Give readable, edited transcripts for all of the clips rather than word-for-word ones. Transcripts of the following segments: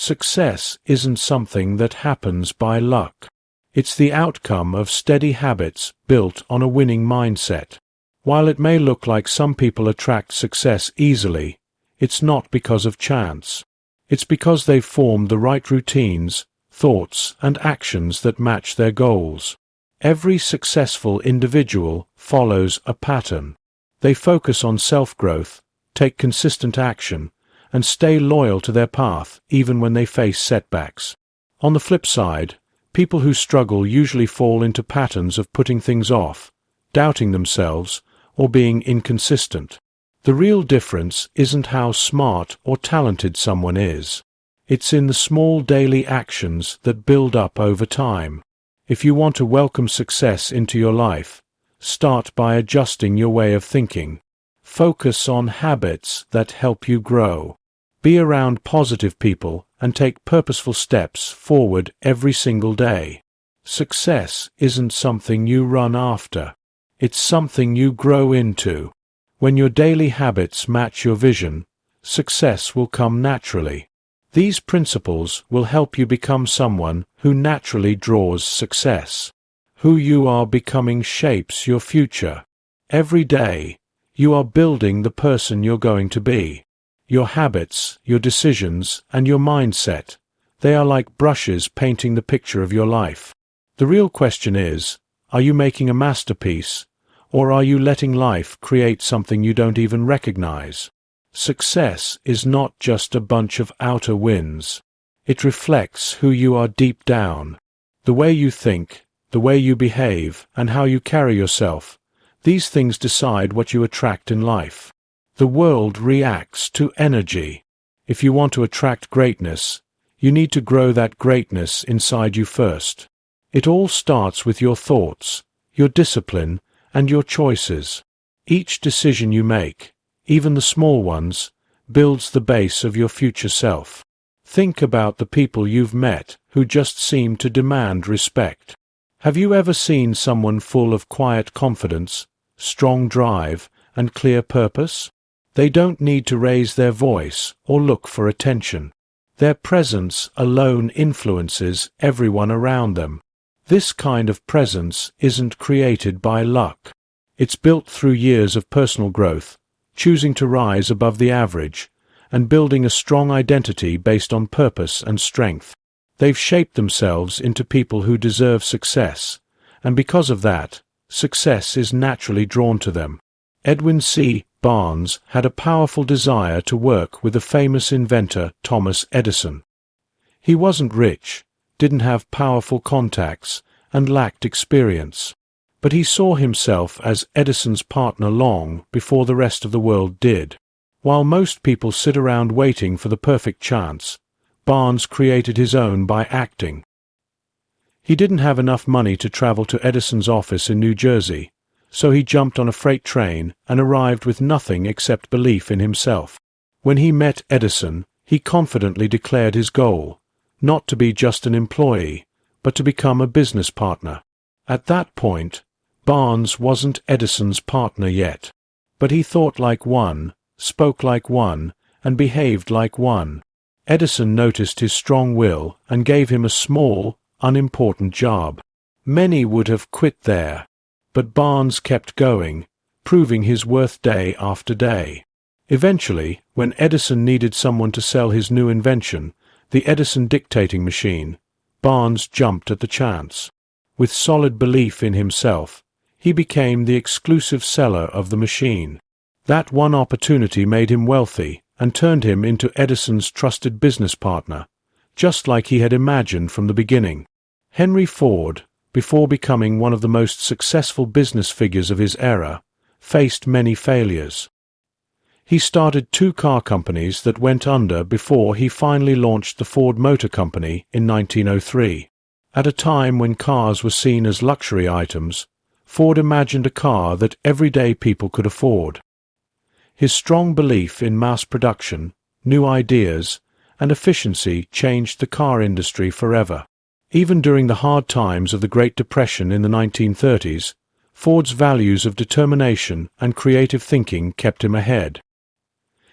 Success isn't something that happens by luck. It's the outcome of steady habits built on a winning mindset. While it may look like some people attract success easily, it's not because of chance. It's because they've formed the right routines, thoughts, and actions that match their goals. Every successful individual follows a pattern. They focus on self-growth, take consistent action, and stay loyal to their path even when they face setbacks. On the flip side, people who struggle usually fall into patterns of putting things off, doubting themselves, or being inconsistent. The real difference isn't how smart or talented someone is. It's in the small daily actions that build up over time. If you want to welcome success into your life, start by adjusting your way of thinking. Focus on habits that help you grow. Be around positive people and take purposeful steps forward every single day. Success isn't something you run after. It's something you grow into. When your daily habits match your vision, success will come naturally. These principles will help you become someone who naturally draws success. Who you are becoming shapes your future. Every day, you are building the person you're going to be. Your habits, your decisions, and your mindset, they are like brushes painting the picture of your life. The real question is, are you making a masterpiece, or are you letting life create something you don't even recognize? Success is not just a bunch of outer wins. It reflects who you are deep down. The way you think, the way you behave, and how you carry yourself, these things decide what you attract in life. The world reacts to energy. If you want to attract greatness, you need to grow that greatness inside you first. It all starts with your thoughts, your discipline, and your choices. Each decision you make, even the small ones, builds the base of your future self. Think about the people you've met who just seem to demand respect. Have you ever seen someone full of quiet confidence, strong drive, and clear purpose? They don't need to raise their voice or look for attention. Their presence alone influences everyone around them. This kind of presence isn't created by luck. It's built through years of personal growth, choosing to rise above the average, and building a strong identity based on purpose and strength. They've shaped themselves into people who deserve success, and because of that, success is naturally drawn to them. Edwin C. Barnes had a powerful desire to work with the famous inventor Thomas Edison. He wasn't rich, didn't have powerful contacts, and lacked experience. But he saw himself as Edison's partner long before the rest of the world did. While most people sit around waiting for the perfect chance, Barnes created his own by acting. He didn't have enough money to travel to Edison's office in New Jersey, so he jumped on a freight train and arrived with nothing except belief in himself. When he met Edison, he confidently declared his goal, not to be just an employee, but to become a business partner. At that point, Barnes wasn't Edison's partner yet, but he thought like one, spoke like one, and behaved like one. Edison noticed his strong will and gave him a small, unimportant job. Many would have quit there, but Barnes kept going, proving his worth day after day. Eventually, when Edison needed someone to sell his new invention, the Edison dictating machine, Barnes jumped at the chance. With solid belief in himself, he became the exclusive seller of the machine. That one opportunity made him wealthy and turned him into Edison's trusted business partner, just like he had imagined from the beginning. Henry Ford, before becoming one of the most successful business figures of his era, faced many failures. He started 2 car companies that went under before he finally launched the Ford Motor Company in 1903. At a time when cars were seen as luxury items, Ford imagined a car that everyday people could afford. His strong belief in mass production, new ideas, and efficiency changed the car industry forever. Even during the hard times of the Great Depression in the 1930s, Ford's values of determination and creative thinking kept him ahead.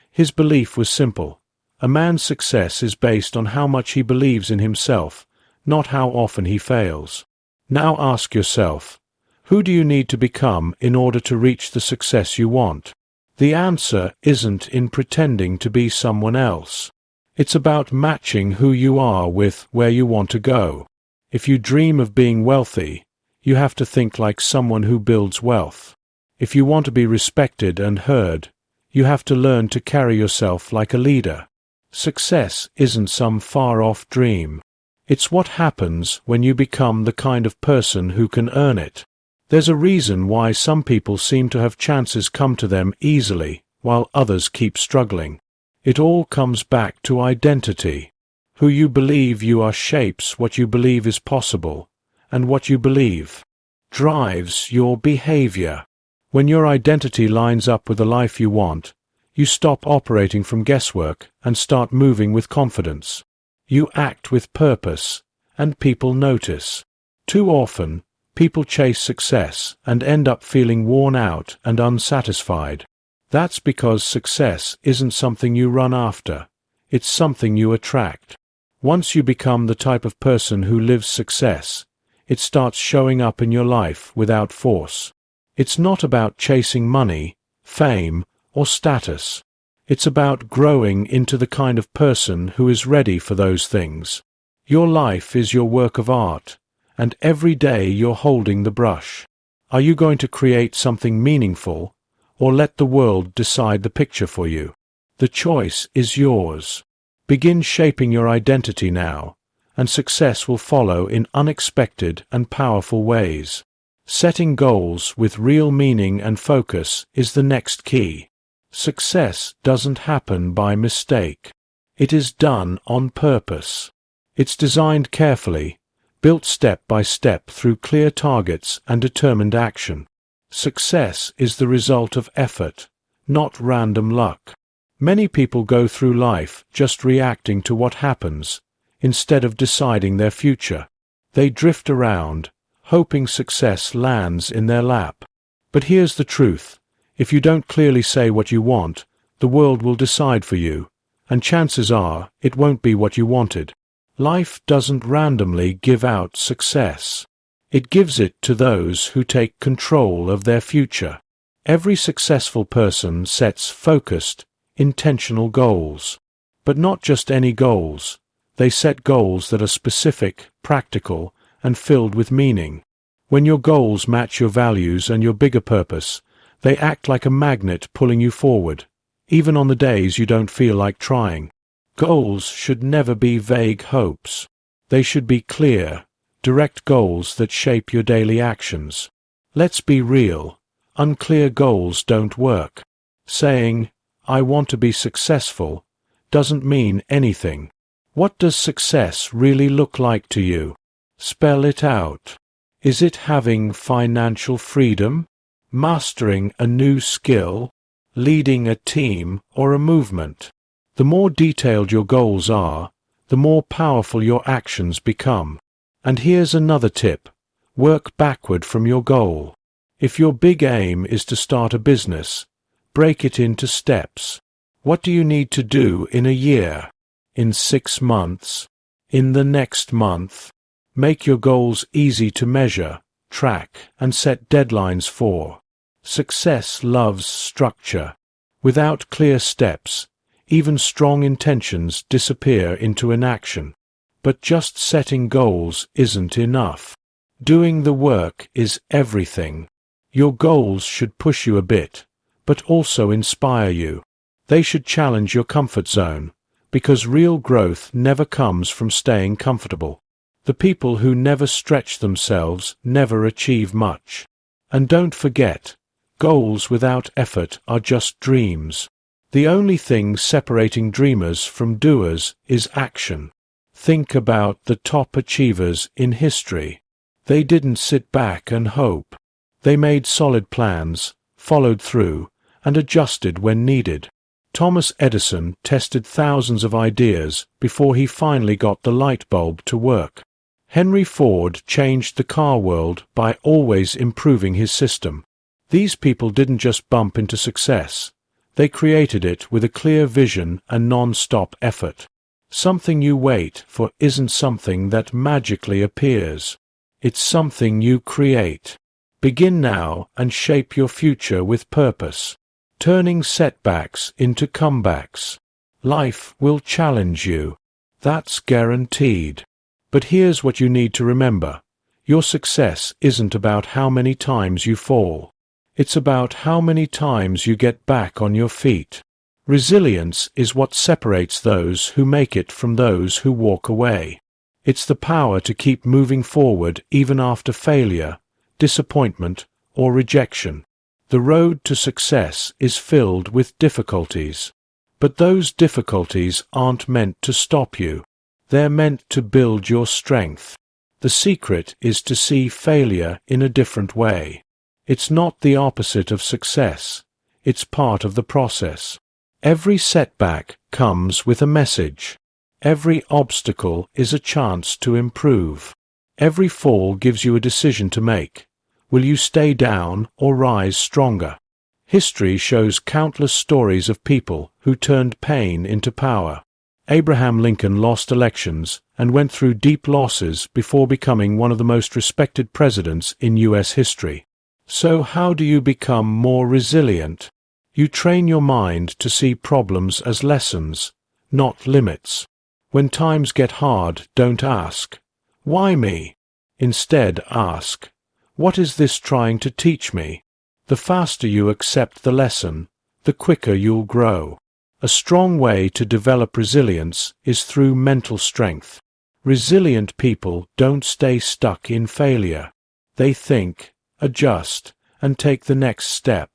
His belief was simple: A man's success is based on how much he believes in himself, not how often he fails. Now ask yourself, who do you need to become in order to reach the success you want? The answer isn't in pretending to be someone else. It's about matching who you are with where you want to go. If you dream of being wealthy, you have to think like someone who builds wealth. If you want to be respected and heard, you have to learn to carry yourself like a leader. Success isn't some far-off dream. It's what happens when you become the kind of person who can earn it. There's a reason why some people seem to have chances come to them easily, while others keep struggling. It all comes back to identity. Who you believe you are shapes what you believe is possible, and what you believe drives your behavior. When your identity lines up with the life you want, you stop operating from guesswork and start moving with confidence. You act with purpose, and people notice. Too often, people chase success and end up feeling worn out and unsatisfied. That's because success isn't something you run after, it's something you attract. Once you become the type of person who lives success, it starts showing up in your life without force. It's not about chasing money, fame, or status. It's about growing into the kind of person who is ready for those things. Your life is your work of art, and every day you're holding the brush. Are you going to create something meaningful, or let the world decide the picture for you? The choice is yours. Begin shaping your identity now, and success will follow in unexpected and powerful ways. Setting goals with real meaning and focus is the next key. Success doesn't happen by mistake. It is done on purpose. It's designed carefully, built step by step through clear targets and determined action. Success is the result of effort, not random luck. Many people go through life just reacting to what happens, instead of deciding their future. They drift around, hoping success lands in their lap. But here's the truth. If you don't clearly say what you want, the world will decide for you, and chances are it won't be what you wanted. Life doesn't randomly give out success. It gives it to those who take control of their future. Every successful person sets focused, intentional goals. But not just any goals. They set goals that are specific, practical, and filled with meaning. When your goals match your values and your bigger purpose, they act like a magnet pulling you forward, even on the days you don't feel like trying. Goals should never be vague hopes. They should be clear, direct goals that shape your daily actions. Let's be real. Unclear goals don't work. Saying, "I want to be successful," doesn't mean anything. What does success really look like to you? Spell it out. Is it having financial freedom? Mastering a new skill? Leading a team or a movement? The more detailed your goals are, the more powerful your actions become. And here's another tip. Work backward from your goal. If your big aim is to start a business, break it into steps. What do you need to do in a year? In 6 months? In the next month? Make your goals easy to measure, track, and set deadlines for. Success loves structure. Without clear steps, even strong intentions disappear into inaction. But just setting goals isn't enough. Doing the work is everything. Your goals should push you a bit, but also inspire you. They should challenge your comfort zone, because real growth never comes from staying comfortable. The people who never stretch themselves never achieve much. And don't forget, goals without effort are just dreams. The only thing separating dreamers from doers is action. Think about the top achievers in history. They didn't sit back and hope. They made solid plans, followed through, and adjusted when needed. Thomas Edison tested thousands of ideas before he finally got the light bulb to work. Henry Ford changed the car world by always improving his system. These people didn't just bump into success. They created it with a clear vision and non-stop effort. Something you wait for isn't something that magically appears. It's something you create. Begin now and shape your future with purpose, turning setbacks into comebacks. Life will challenge you. That's guaranteed. But here's what you need to remember. Your success isn't about how many times you fall. It's about how many times you get back on your feet. Resilience is what separates those who make it from those who walk away. It's the power to keep moving forward even after failure, disappointment, or rejection. The road to success is filled with difficulties. But those difficulties aren't meant to stop you. They're meant to build your strength. The secret is to see failure in a different way. It's not the opposite of success. It's part of the process. Every setback comes with a message. Every obstacle is a chance to improve. Every fall gives you a decision to make. Will you stay down or rise stronger? History shows countless stories of people who turned pain into power. Abraham Lincoln lost elections and went through deep losses before becoming one of the most respected presidents in U.S. history. So how do you become more resilient? You train your mind to see problems as lessons, not limits. When times get hard, don't ask, "Why me?" Instead ask, "What is this trying to teach me?" The faster you accept the lesson, the quicker you'll grow. A strong way to develop resilience is through mental strength. Resilient people don't stay stuck in failure. They think, adjust, and take the next step.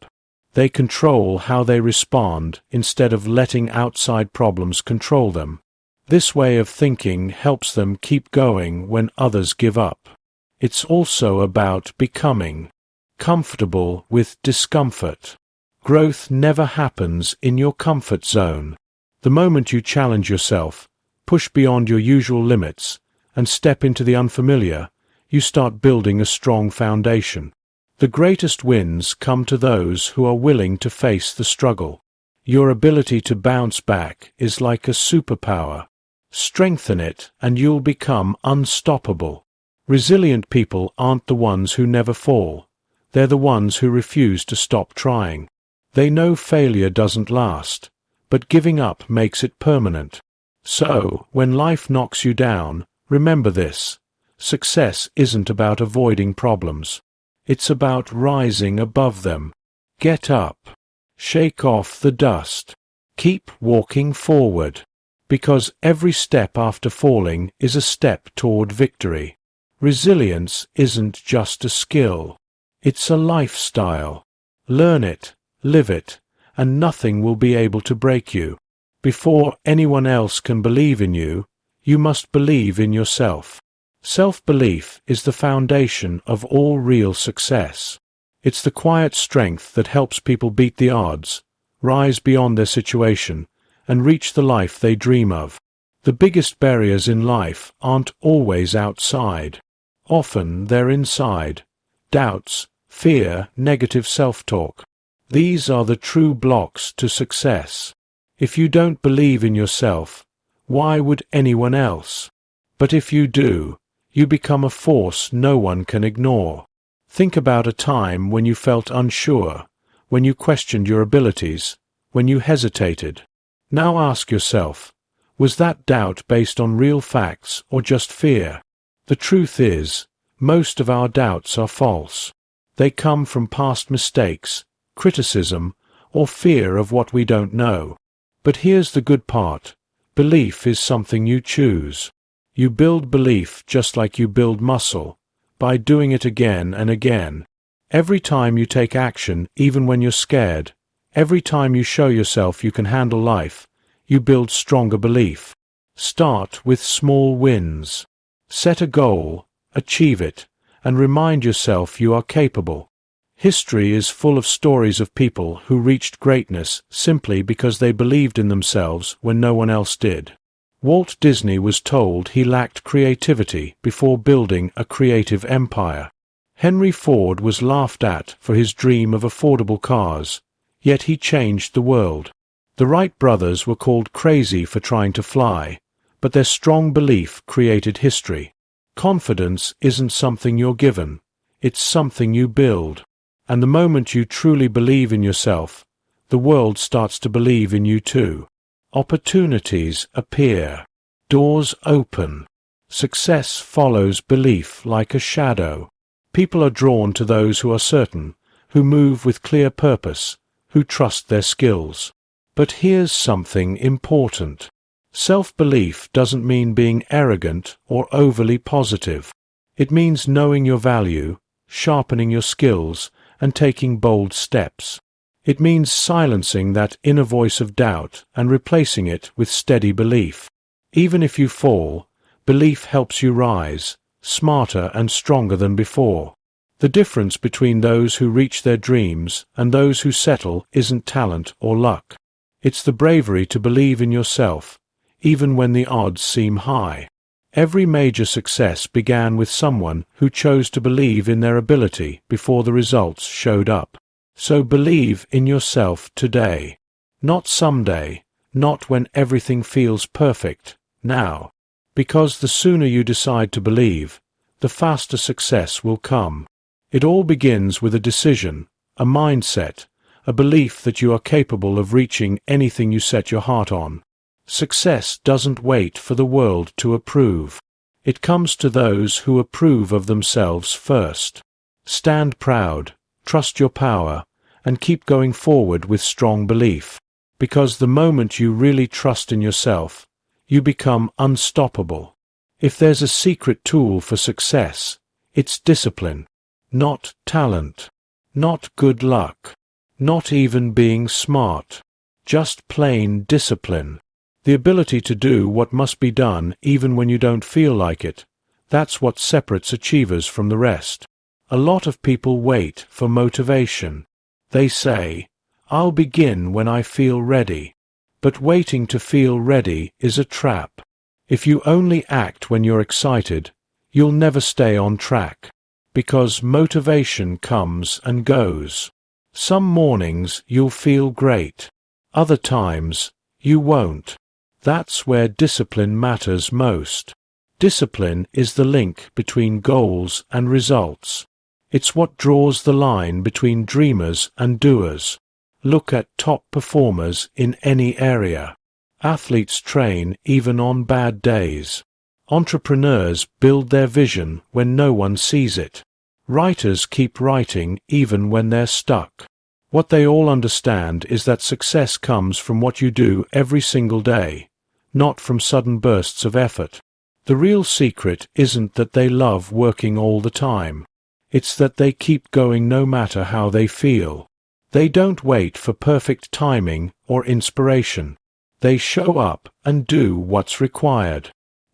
They control how they respond instead of letting outside problems control them. This way of thinking helps them keep going when others give up. It's also about becoming comfortable with discomfort. Growth never happens in your comfort zone. The moment you challenge yourself, push beyond your usual limits, and step into the unfamiliar, you start building a strong foundation. The greatest wins come to those who are willing to face the struggle. Your ability to bounce back is like a superpower. Strengthen it and you'll become unstoppable. Resilient people aren't the ones who never fall. They're the ones who refuse to stop trying. They know failure doesn't last, but giving up makes it permanent. So, when life knocks you down, remember this. Success isn't about avoiding problems. It's about rising above them. Get up. Shake off the dust. Keep walking forward. Because every step after falling is a step toward victory. Resilience isn't just a skill. It's a lifestyle. Learn it, live it, and nothing will be able to break you. Before anyone else can believe in you, you must believe in yourself. Self-belief is the foundation of all real success. It's the quiet strength that helps people beat the odds, rise beyond their situation, and reach the life they dream of. The biggest barriers in life aren't always outside. Often they're inside. Doubts, fear, negative self-talk. These are the true blocks to success. If you don't believe in yourself, why would anyone else? But if you do, you become a force no one can ignore. Think about a time when you felt unsure, when you questioned your abilities, when you hesitated. Now ask yourself, was that doubt based on real facts or just fear? The truth is, most of our doubts are false. They come from past mistakes, criticism, or fear of what we don't know. But here's the good part. Belief is something you choose. You build belief just like you build muscle, by doing it again and again. Every time you take action, even when you're scared, every time you show yourself you can handle life, you build stronger belief. Start with small wins. Set a goal, achieve it, and remind yourself you are capable. History is full of stories of people who reached greatness simply because they believed in themselves when no one else did. Walt Disney was told he lacked creativity before building a creative empire. Henry Ford was laughed at for his dream of affordable cars, yet he changed the world. The Wright brothers were called crazy for trying to fly, but their strong belief created history. Confidence isn't something you're given, it's something you build. And the moment you truly believe in yourself, the world starts to believe in you too. Opportunities appear. Doors open. Success follows belief like a shadow. People are drawn to those who are certain, who move with clear purpose, who trust their skills. But here's something important. Self-belief doesn't mean being arrogant or overly positive. It means knowing your value, sharpening your skills, and taking bold steps. It means silencing that inner voice of doubt and replacing it with steady belief. Even if you fall, belief helps you rise, smarter and stronger than before. The difference between those who reach their dreams and those who settle isn't talent or luck. It's the bravery to believe in yourself, even when the odds seem high. Every major success began with someone who chose to believe in their ability before the results showed up. So believe in yourself today. Not someday, not when everything feels perfect, now. Because the sooner you decide to believe, the faster success will come. It all begins with a decision, a mindset, a belief that you are capable of reaching anything you set your heart on. Success doesn't wait for the world to approve. It comes to those who approve of themselves first. Stand proud, trust your power, and keep going forward with strong belief. Because the moment you really trust in yourself, you become unstoppable. If there's a secret tool for success, it's discipline. Not talent. Not good luck. Not even being smart. Just plain discipline. The ability to do what must be done even when you don't feel like it. That's what separates achievers from the rest. A lot of people wait for motivation. They say, "I'll begin when I feel ready." But waiting to feel ready is a trap. If you only act when you're excited, you'll never stay on track. Because motivation comes and goes. Some mornings you'll feel great. Other times, you won't. That's where discipline matters most. Discipline is the link between goals and results. It's what draws the line between dreamers and doers. Look at top performers in any area. Athletes train even on bad days. Entrepreneurs build their vision when no one sees it. Writers keep writing even when they're stuck. What they all understand is that success comes from what you do every single day, not from sudden bursts of effort. The real secret isn't that they love working all the time. It's that they keep going no matter how they feel. They don't wait for perfect timing or inspiration. They show up and do what's required.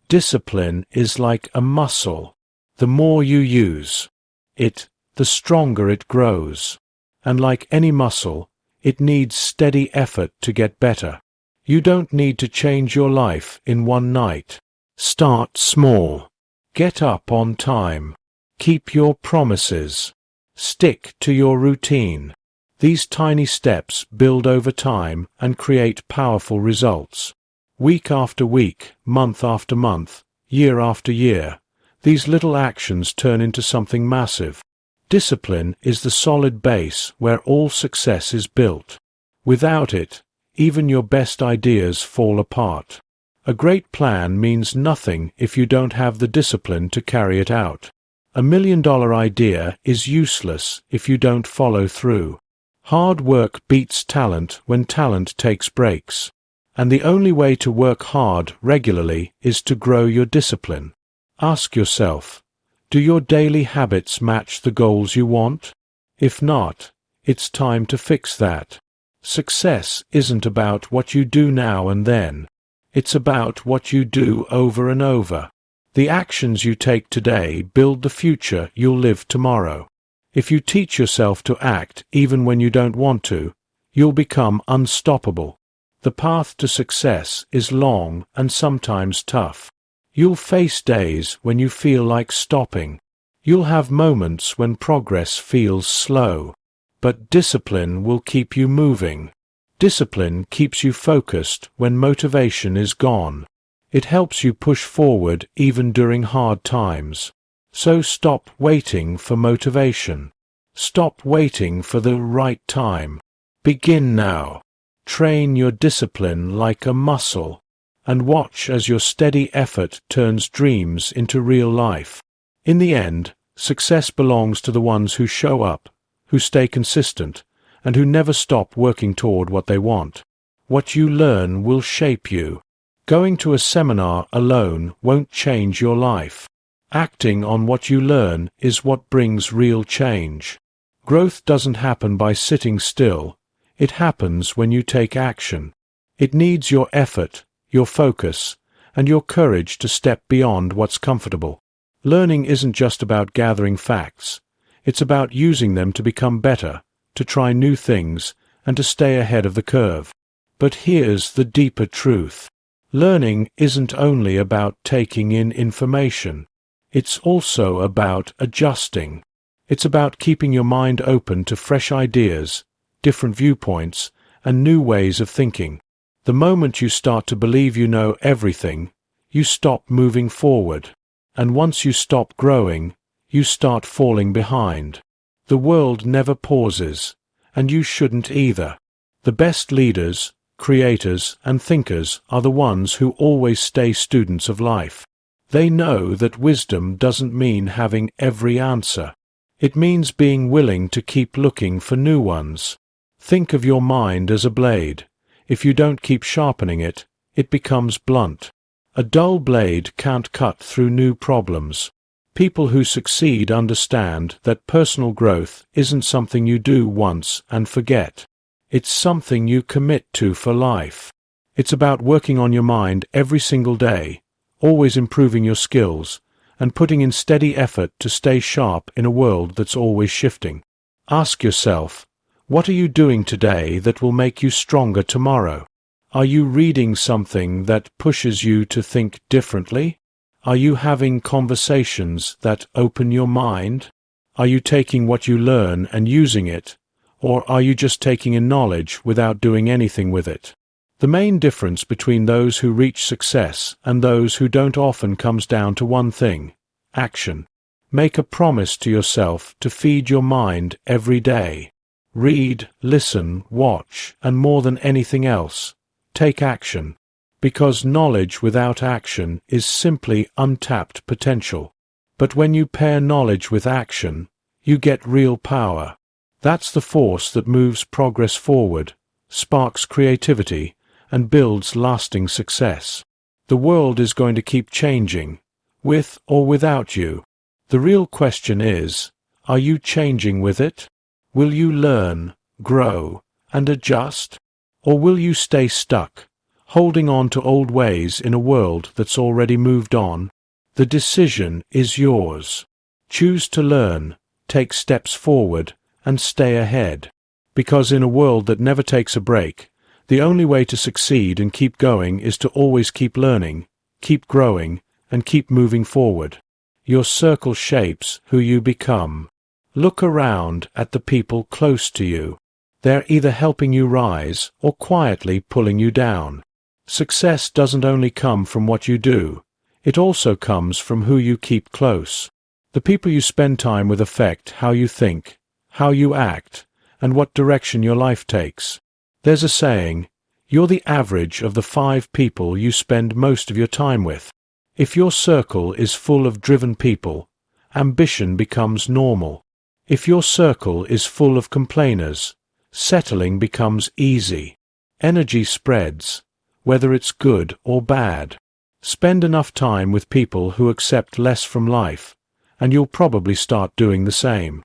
Discipline is like a muscle. The more you use it, the stronger it grows. And like any muscle, it needs steady effort to get better. You don't need to change your life in one night. Start small. Get up on time. Keep your promises. Stick to your routine. These tiny steps build over time and create powerful results. Week after week, month after month, year after year, these little actions turn into something massive. Discipline is the solid base where all success is built. Without it, even your best ideas fall apart. A great plan means nothing if you don't have the discipline to carry it out. $1 million idea is useless if you don't follow through. Hard work beats talent when talent takes breaks. And the only way to work hard regularly is to grow your discipline. Ask yourself, do your daily habits match the goals you want? If not, it's time to fix that. Success isn't about what you do now and then. It's about what you do over and over. The actions you take today build the future you'll live tomorrow. If you teach yourself to act even when you don't want to, you'll become unstoppable. The path to success is long and sometimes tough. You'll face days when you feel like stopping. You'll have moments when progress feels slow. but discipline will keep you moving. Discipline keeps you focused when motivation is gone. It helps you push forward even during hard times. So stop waiting for motivation. Stop waiting for the right time. Begin now. Train your discipline like a muscle, and watch as your steady effort turns dreams into real life. In the end, success belongs to the ones who show up, who stay consistent, and who never stop working toward what they want. What you learn will shape you. Going to a seminar alone won't change your life. Acting on what you learn is what brings real change. Growth doesn't happen by sitting still. It happens when you take action. It needs your effort, your focus, and your courage to step beyond what's comfortable. Learning isn't just about gathering facts. It's about using them to become better, to try new things, and to stay ahead of the curve. But here's the deeper truth. Learning isn't only about taking in information. It's also about adjusting. It's about keeping your mind open to fresh ideas, different viewpoints, and new ways of thinking. The moment you start to believe you know everything, you stop moving forward. And once you stop growing, you start falling behind. The world never pauses, and you shouldn't either. The best leaders, creators, and thinkers are the ones who always stay students of life. They know that wisdom doesn't mean having every answer. It means being willing to keep looking for new ones. Think of your mind as a blade. If you don't keep sharpening it, it becomes blunt. A dull blade can't cut through new problems. People who succeed understand that personal growth isn't something you do once and forget. It's something you commit to for life. It's about working on your mind every single day, always improving your skills, and putting in steady effort to stay sharp in a world that's always shifting. Ask yourself, what are you doing today that will make you stronger tomorrow? Are you reading something that pushes you to think differently? Are you having conversations that open your mind? Are you taking what you learn and using it, or are you just taking in knowledge without doing anything with it? The main difference between those who reach success and those who don't often comes down to one thing: action. Make a promise to yourself to feed your mind every day. Read, listen, watch, and more than anything else, take action. Because knowledge without action is simply untapped potential. But when you pair knowledge with action, you get real power. That's the force that moves progress forward, sparks creativity, and builds lasting success. The world is going to keep changing, with or without you. The real question is, are you changing with it? Will you learn, grow, and adjust? Or will you stay stuck, holding on to old ways in a world that's already moved on? The decision is yours. Choose to learn, take steps forward, and stay ahead. Because in a world that never takes a break, the only way to succeed and keep going is to always keep learning, keep growing, and keep moving forward. Your circle shapes who you become. Look around at the people close to you. They're either helping you rise or quietly pulling you down. Success doesn't only come from what you do, it also comes from who you keep close. The people you spend time with affect how you think, how you act, and what direction your life takes. There's a saying, you're the average of the 5 people you spend most of your time with. If your circle is full of driven people, ambition becomes normal. If your circle is full of complainers, settling becomes easy. Energy spreads, whether it's good or bad. Spend enough time with people who accept less from life, and you'll probably start doing the same.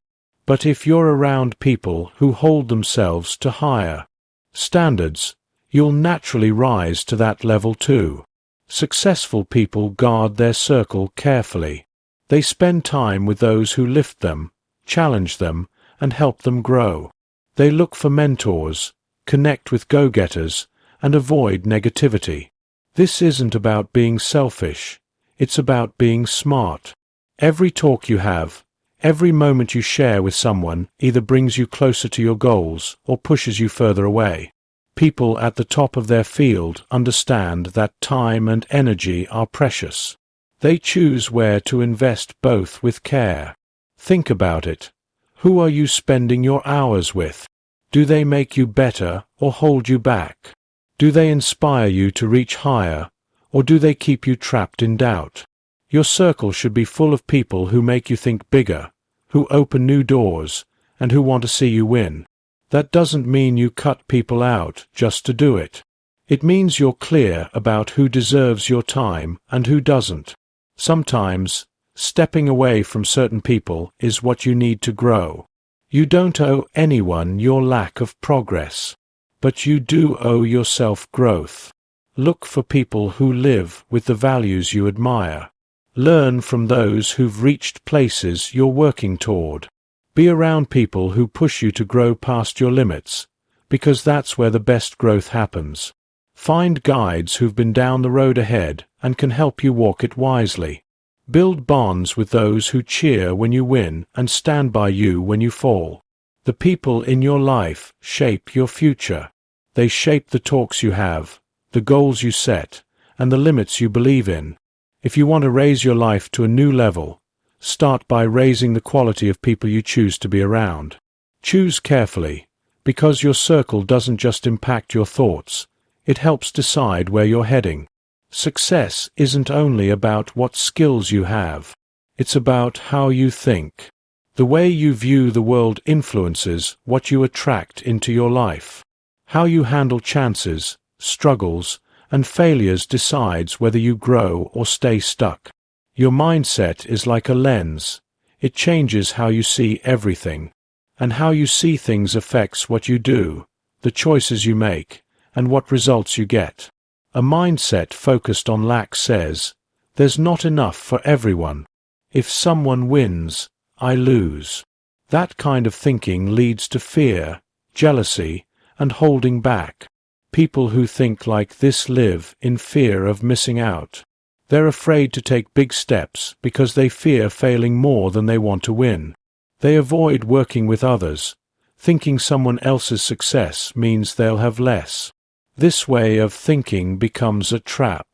But if you're around people who hold themselves to higher standards, you'll naturally rise to that level too. Successful people guard their circle carefully. They spend time with those who lift them, challenge them, and help them grow. They look for mentors, connect with go-getters, and avoid negativity. This isn't about being selfish. It's about being smart. Every talk you have, Every moment you share with someone either brings you closer to your goals or pushes you further away. People at the top of their field understand that time and energy are precious. They choose where to invest both with care. Think about it. Who are you spending your hours with? Do they make you better or hold you back? Do they inspire you to reach higher, or do they keep you trapped in doubt? Your circle should be full of people who make you think bigger, who open new doors, and who want to see you win. That doesn't mean you cut people out just to do it. It means you're clear about who deserves your time and who doesn't. Sometimes, stepping away from certain people is what you need to grow. You don't owe anyone your lack of progress, but you do owe yourself growth. Look for people who live with the values you admire. Learn from those who've reached places you're working toward. Be around people who push you to grow past your limits, because that's where the best growth happens. Find guides who've been down the road ahead and can help you walk it wisely. Build bonds with those who cheer when you win and stand by you when you fall. The people in your life shape your future. They shape the talks you have, the goals you set, and the limits you believe in. If you want to raise your life to a new level, start by raising the quality of people you choose to be around. Choose carefully, because your circle doesn't just impact your thoughts, it helps decide where you're heading. Success isn't only about what skills you have, it's about how you think. The way you view the world influences what you attract into your life. How you handle chances, struggles, and failures decides whether you grow or stay stuck. Your mindset is like a lens. It changes how you see everything. And how you see things affects what you do, the choices you make, and what results you get. A mindset focused on lack says, there's not enough for everyone. If someone wins, I lose. That kind of thinking leads to fear, jealousy, and holding back. People who think like this live in fear of missing out. They're afraid to take big steps because they fear failing more than they want to win. They avoid working with others, thinking someone else's success means they'll have less. This way of thinking becomes a trap.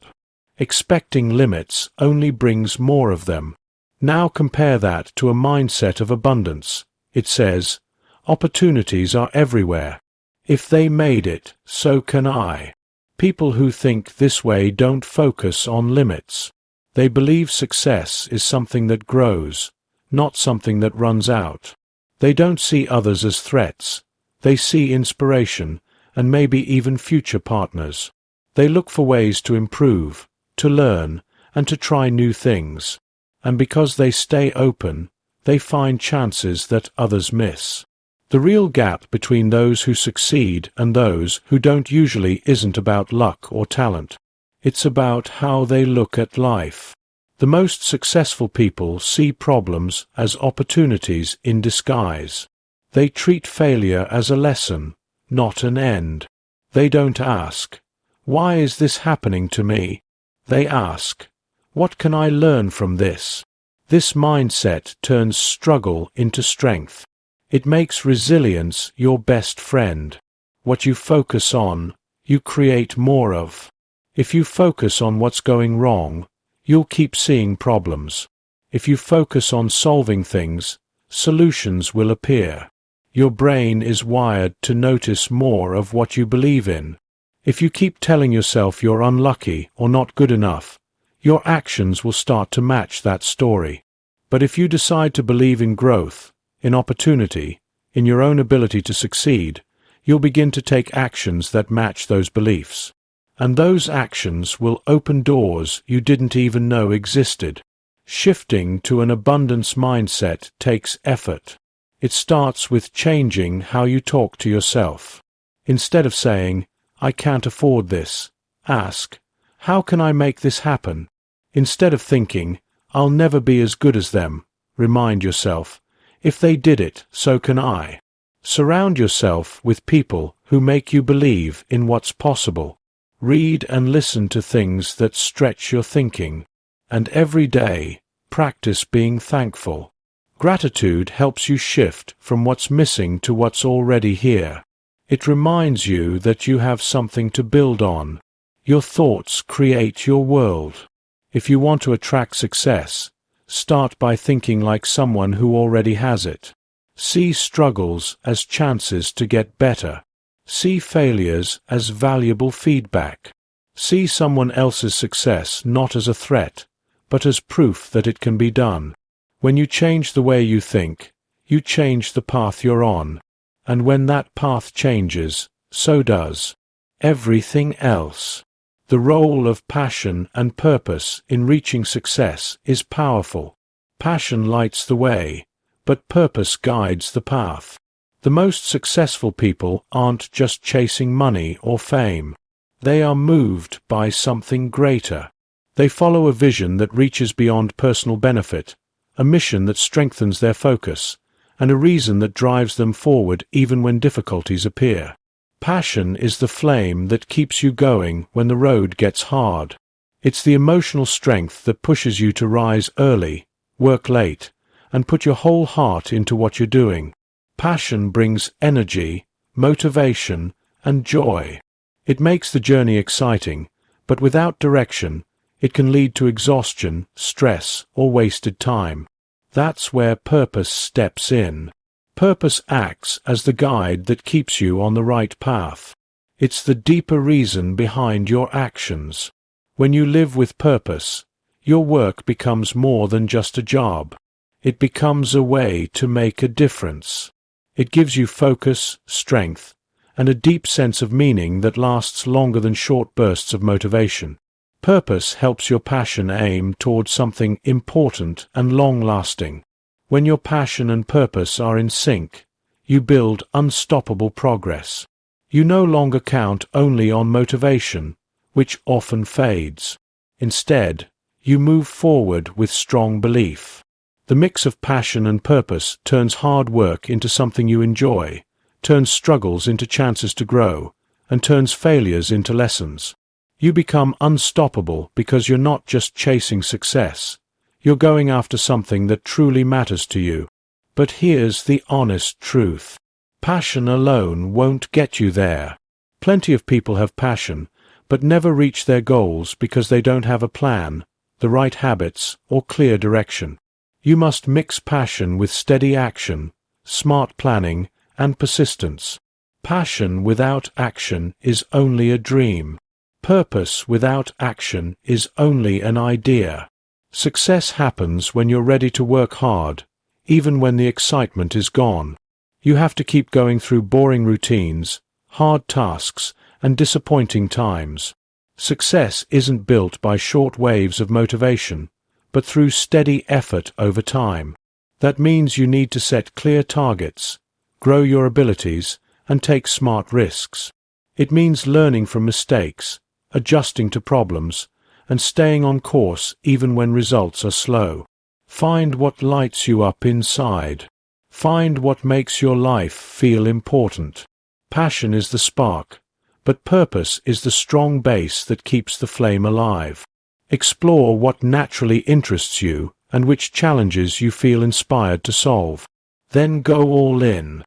Expecting limits only brings more of them. Now compare that to a mindset of abundance. It says, opportunities are everywhere. If they made it, so can I. People who think this way don't focus on limits. They believe success is something that grows, not something that runs out. They don't see others as threats. They see inspiration, and maybe even future partners. They look for ways to improve, to learn, and to try new things. And because they stay open, they find chances that others miss. The real gap between those who succeed and those who don't usually isn't about luck or talent. It's about how they look at life. The most successful people see problems as opportunities in disguise. They treat failure as a lesson, not an end. They don't ask, why is this happening to me? They ask, what can I learn from this? This mindset turns struggle into strength. It makes resilience your best friend. What you focus on, you create more of. If you focus on what's going wrong, you'll keep seeing problems. If you focus on solving things, solutions will appear. Your brain is wired to notice more of what you believe in. If you keep telling yourself you're unlucky or not good enough, your actions will start to match that story. But if you decide to believe in growth, in opportunity, in your own ability to succeed, you'll begin to take actions that match those beliefs. And those actions will open doors you didn't even know existed. Shifting to an abundance mindset takes effort. It starts with changing how you talk to yourself. Instead of saying, I can't afford this, ask, how can I make this happen? Instead of thinking, I'll never be as good as them, remind yourself, if they did it, so can I. Surround yourself with people who make you believe in what's possible. Read and listen to things that stretch your thinking. And every day, practice being thankful. Gratitude helps you shift from what's missing to what's already here. It reminds you that you have something to build on. Your thoughts create your world. If you want to attract success, start by thinking like someone who already has it. See struggles as chances to get better. See failures as valuable feedback. See someone else's success not as a threat, but as proof that it can be done. When you change the way you think, you change the path you're on. And when that path changes, so does everything else. The role of passion and purpose in reaching success is powerful. Passion lights the way, but purpose guides the path. The most successful people aren't just chasing money or fame. They are moved by something greater. They follow a vision that reaches beyond personal benefit, a mission that strengthens their focus, and a reason that drives them forward even when difficulties appear. Passion is the flame that keeps you going when the road gets hard. It's the emotional strength that pushes you to rise early, work late, and put your whole heart into what you're doing. Passion brings energy, motivation, and joy. It makes the journey exciting, but without direction, it can lead to exhaustion, stress, or wasted time. That's where purpose steps in. Purpose acts as the guide that keeps you on the right path. It's the deeper reason behind your actions. When you live with purpose, your work becomes more than just a job. It becomes a way to make a difference. It gives you focus, strength, and a deep sense of meaning that lasts longer than short bursts of motivation. Purpose helps your passion aim towards something important and long-lasting. When your passion and purpose are in sync, you build unstoppable progress. You no longer count only on motivation, which often fades. Instead, you move forward with strong belief. The mix of passion and purpose turns hard work into something you enjoy, turns struggles into chances to grow, and turns failures into lessons. You become unstoppable because you're not just chasing success. You're going after something that truly matters to you. But here's the honest truth. Passion alone won't get you there. Plenty of people have passion, but never reach their goals because they don't have a plan, the right habits, or clear direction. You must mix passion with steady action, smart planning, and persistence. Passion without action is only a dream. Purpose without action is only an idea. Success happens when you're ready to work hard, even when the excitement is gone. You have to keep going through boring routines, hard tasks, and disappointing times. Success isn't built by short waves of motivation, but through steady effort over time. That means you need to set clear targets, grow your abilities, and take smart risks. It means learning from mistakes, adjusting to problems, and staying on course even when results are slow. Find what lights you up inside. Find what makes your life feel important. Passion is the spark, but purpose is the strong base that keeps the flame alive. Explore what naturally interests you and which challenges you feel inspired to solve. Then go all in.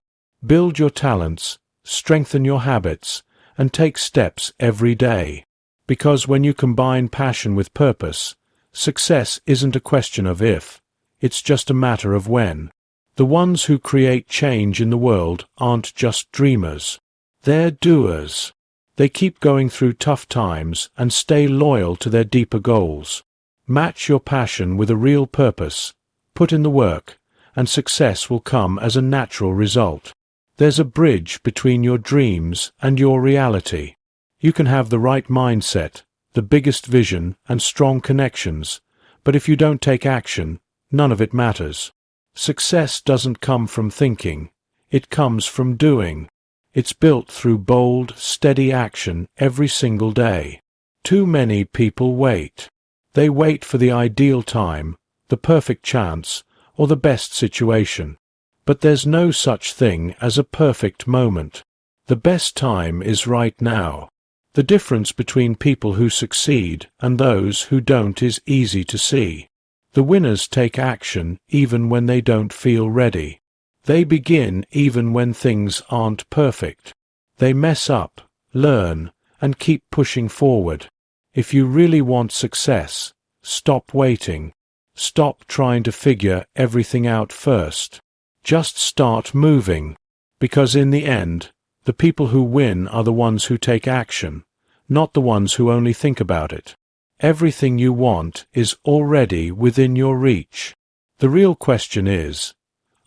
Build your talents, strengthen your habits, and take steps every day. Because when you combine passion with purpose, success isn't a question of if, it's just a matter of when. The ones who create change in the world aren't just dreamers. They're doers. They keep going through tough times and stay loyal to their deeper goals. Match your passion with a real purpose, put in the work, and success will come as a natural result. There's a bridge between your dreams and your reality. You can have the right mindset, the biggest vision, and strong connections, but if you don't take action, none of it matters. Success doesn't come from thinking, it comes from doing. It's built through bold, steady action every single day. Too many people wait. They wait for the ideal time, the perfect chance, or the best situation. But there's no such thing as a perfect moment. The best time is right now. The difference between people who succeed and those who don't is easy to see. The winners take action even when they don't feel ready. They begin even when things aren't perfect. They mess up, learn, and keep pushing forward. If you really want success, stop waiting. Stop trying to figure everything out first. Just start moving. Because in the end, the people who win are the ones who take action, not the ones who only think about it. Everything you want is already within your reach. The real question is,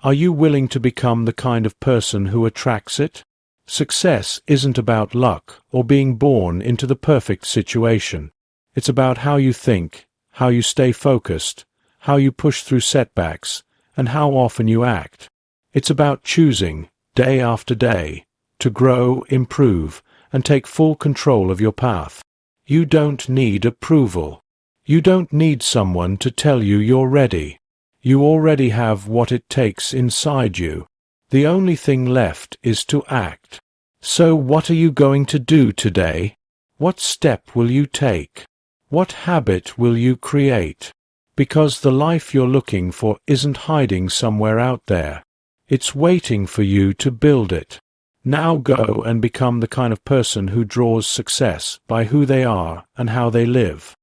are you willing to become the kind of person who attracts it? Success isn't about luck or being born into the perfect situation. It's about how you think, how you stay focused, how you push through setbacks, and how often you act. It's about choosing, day after day, to grow, improve, and take full control of your path. You don't need approval. You don't need someone to tell you you're ready. You already have what it takes inside you. The only thing left is to act. So what are you going to do today? What step will you take? What habit will you create? Because the life you're looking for isn't hiding somewhere out there. It's waiting for you to build it. Now go and become the kind of person who draws success by who they are and how they live.